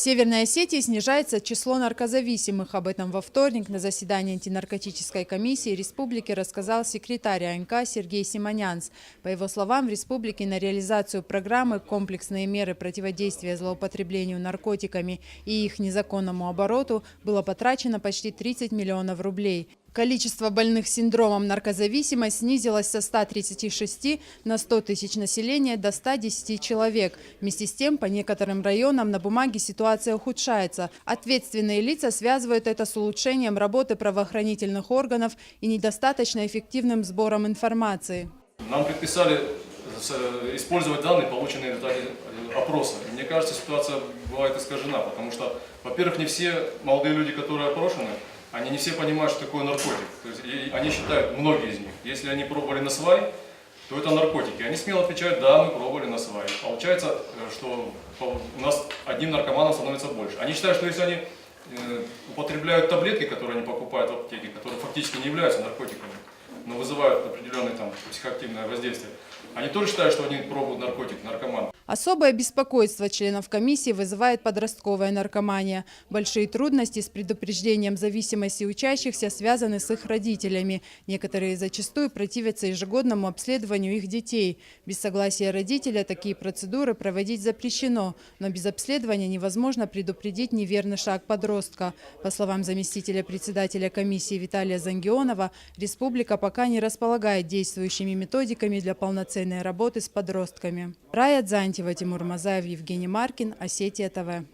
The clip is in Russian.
Северной Осетии снижается число наркозависимых. Об этом во вторник на заседании антинаркотической комиссии республики рассказал секретарь АНК Сергей Симонянц. По его словам, в республике на реализацию программы «Комплексные меры противодействия злоупотреблению наркотиками и их незаконному обороту» было потрачено почти 30 миллионов рублей. Количество больных синдромом наркозависимость снизилось со 136 на 100 тысяч населения до 110 человек. Вместе с тем, по некоторым районам на бумаге ситуация ухудшается. Ответственные лица связывают это с улучшением работы правоохранительных органов и недостаточно эффективным сбором информации. Нам предписали использовать данные, полученные в результате опроса. И мне кажется, ситуация бывает искажена, потому что, во-первых, не все молодые люди, которые опрошены, они не все понимают, что такое наркотик. То есть, они считают, многие из них, если они пробовали на свай, то это наркотики. Они смело отвечают: да, мы пробовали на свай. Получается, что у нас одним наркоманом становится больше. Они считают, что если они употребляют таблетки, которые они покупают в аптеке, которые фактически не являются наркотиками, но вызывают определенное психоактивное воздействие, они тоже считают, что они пробуют наркотик, наркоман. Особое беспокойство членов комиссии вызывает подростковая наркомания. Большие трудности с предупреждением зависимости учащихся связаны с их родителями. Некоторые зачастую противятся ежегодному обследованию их детей. Без согласия родителя такие процедуры проводить запрещено, но без обследования невозможно предупредить неверный шаг подростка. По словам заместителя председателя комиссии Виталия Зангионова, республика пока не располагает действующими методиками для полноценной работы с подростками. Рая Дзантьева, Тимур Мазаев, Евгений Маркин, Осетия ТВ.